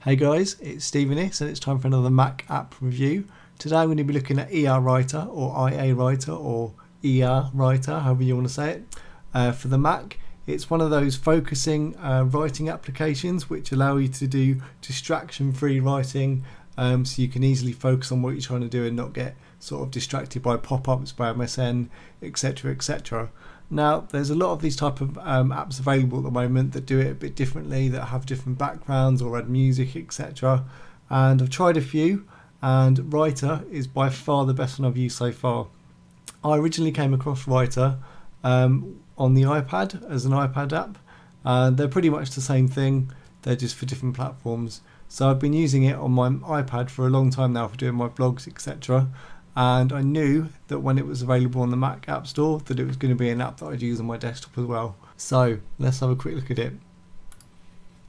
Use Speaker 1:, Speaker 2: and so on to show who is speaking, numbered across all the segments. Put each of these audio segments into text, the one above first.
Speaker 1: Hey guys, it's Stephen here, and it's time for another Mac app review. Today I'm going to be looking at ER Writer or IA Writer or ER Writer, however you want to say it, for the Mac. It's one of those focusing writing applications which allow you to do distraction-free writing, so you can easily focus on what you're trying to do and not get sort of distracted by pop-ups, by MSN, etc, etc. Now, there's a lot of these type of apps available at the moment that do it a bit differently, that have different backgrounds or add music, etc. And I've tried a few, and Writer is by far the best one I've used so far. I originally came across Writer on the iPad as an iPad app. They're pretty much the same thing, they're just for different platforms. So I've been using it on my iPad for a long time now for doing my blogs, etc. And I knew that when it was available on the Mac App Store that it was going to be an app that I'd use on my desktop as well. So let's have a quick look at it.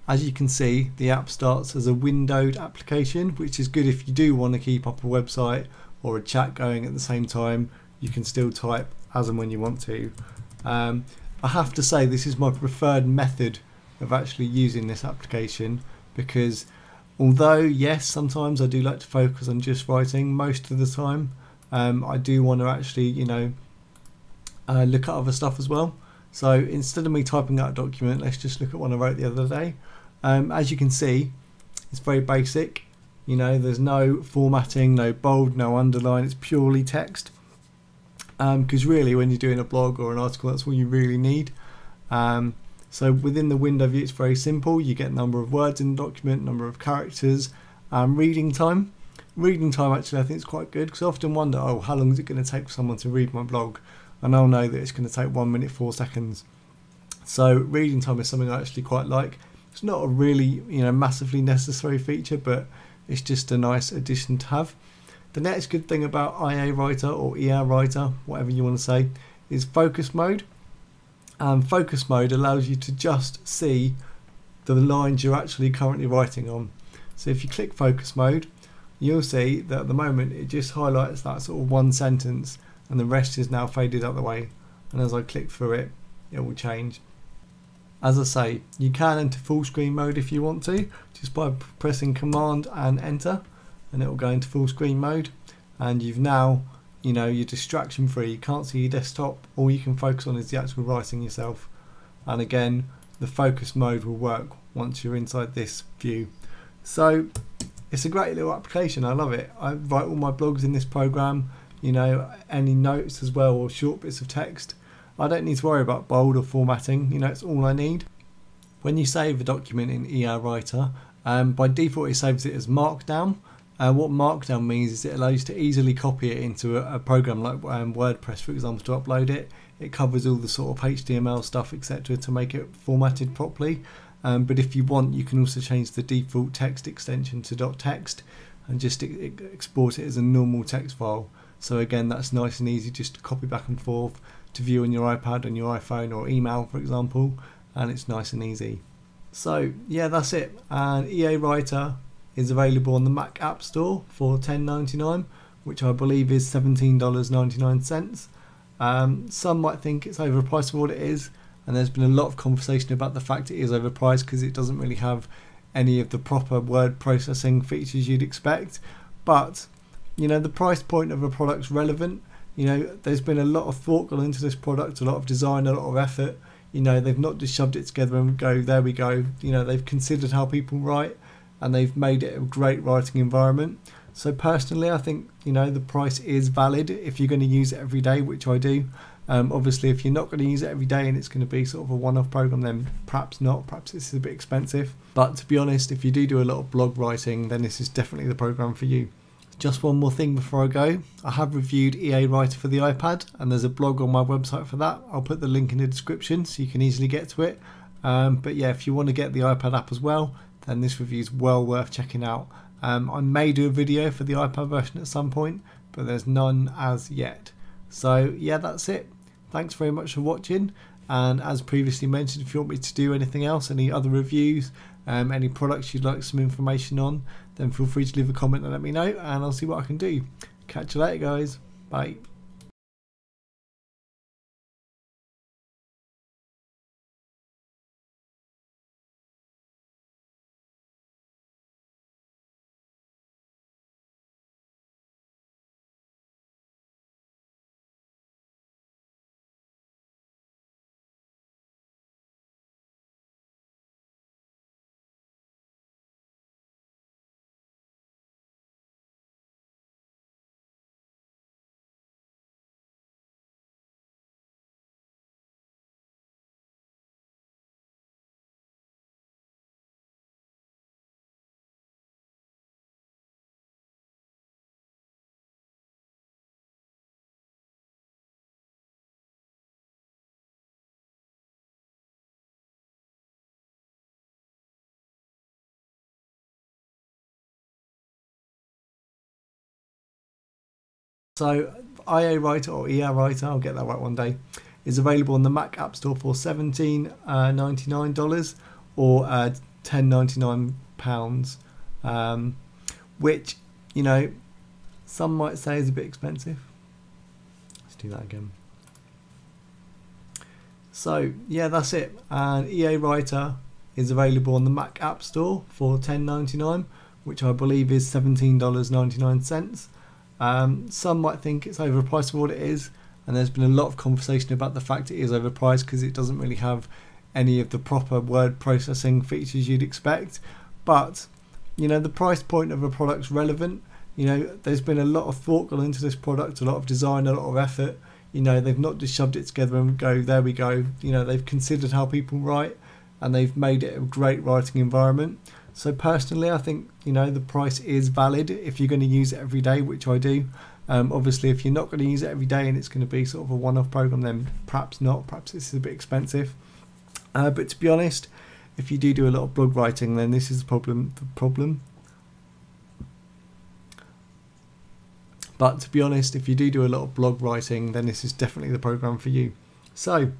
Speaker 1: As you can see, the app starts as a windowed application, which is good if you do want to keep up a website or a chat going at the same time. You can still type as and when you want to. I have to say this is my preferred method of actually using this application, because although yes, sometimes I do like to focus on just writing, most of the time I do want to actually look at other stuff as well. So instead of me typing out a document, let's just look at one I wrote the other day. As you can see, it's very basic. There's no formatting, no bold, no underline, it's purely text. Because really when you're doing a blog or an article, that's all you really need. So within the window view, it's very simple. You get number of words in the document, number of characters, reading time. Reading time actually I think is quite good, because I often wonder, how long is it going to take for someone to read my blog? And I'll know that it's going to take 1 minute 4 seconds. So reading time is something I actually quite like. It's not a really massively necessary feature, but it's just a nice addition to have. The next good thing about IA Writer or ER Writer, whatever you want to say, is focus mode. Focus mode allows you to just see the lines you're actually currently writing on. So if you click focus mode, you'll see that at the moment it just highlights that sort of one sentence, and the rest is now faded out the way. And as I click through it, it will change. As I say, you can enter full screen mode if you want to, just by pressing Command and Enter, and it will go into full screen mode. And you've now you're distraction free, you can't see your desktop, all you can focus on is the actual writing yourself. And again, the focus mode will work once you're inside this view. So it's a great little application, I love it. I write all my blogs in this program, any notes as well, or short bits of text. I don't need to worry about bold or formatting, it's all I need. When you save a document in ER Writer, by default it saves it as Markdown. What Markdown means is it allows you to easily copy it into a program like WordPress, for example, to upload it. It covers all the sort of HTML stuff, etc., to make it formatted properly. But if you want, you can also change the default text extension to .text and just export it as a normal text file. So again, that's nice and easy just to copy back and forth to view on your iPad, on your iPhone, or email, for example, and it's nice and easy. So yeah, that's it. And EA Writer is available on the Mac App Store for $10.99, which I believe is $17.99. Some might think it's overpriced for what it is, and there's been a lot of conversation about the fact it is overpriced because it doesn't really have any of the proper word processing features you'd expect. But the price point of a product's relevant. There's been a lot of thought gone into this product, a lot of design, a lot of effort. They've not just shoved it together and go, there we go. They've considered how people write, and they've made it a great writing environment. So personally, I think the price is valid if you're going to use it every day, which I do. Obviously, if you're not going to use it every day and it's going to be sort of a one-off program, then perhaps not. Perhaps this is a bit expensive. But to be honest, if you do a lot of blog writing, then this is definitely the program for you. Just one more thing before I go. I have reviewed EA Writer for the iPad, and there's a blog on my website for that. I'll put the link in the description so you can easily get to it. But yeah, if you want to get the iPad app as well, then this review is well worth checking out. I may do a video for the iPad version at some point, but there's none as yet. So yeah, that's it. Thanks very much for watching, and as previously mentioned, if you want me to do anything else, any other reviews, any products you'd like some information on, then feel free to leave a comment and let me know, and I'll see what I can do. Catch you later guys, bye. So IA Writer or ER Writer, I'll get that right one day, is available on the Mac App Store for $17.99 or £10.99, which, you know, some might say is a bit expensive. Let's do that again. So yeah, that's it. And EA Writer is available on the Mac App Store for $10.99, which I believe is $17.99. Some might think it's overpriced for what it is, and there's been a lot of conversation about the fact it is overpriced because it doesn't really have any of the proper word processing features you'd expect. But, you know, the price point of a product's relevant. You know, there's been a lot of thought gone into this product, a lot of design, a lot of effort. You know, they've not just shoved it together and go, there we go. You know, they've considered how people write, and they've made it a great writing environment. So personally, I think, you know, the price is valid if you're going to use it every day, which I do. Obviously, if you're not going to use it every day and it's going to be sort of a one-off program, then perhaps not. Perhaps this is a bit expensive. But to be honest, if you do a lot of blog writing, then this is the problem. But to be honest, if you do a lot of blog writing, then this is definitely the program for you. So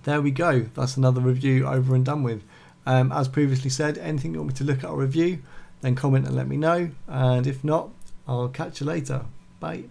Speaker 1: there we go. That's another review over and done with. As previously said, anything you want me to look at or review, then comment and let me know. And if not, I'll catch you later. Bye.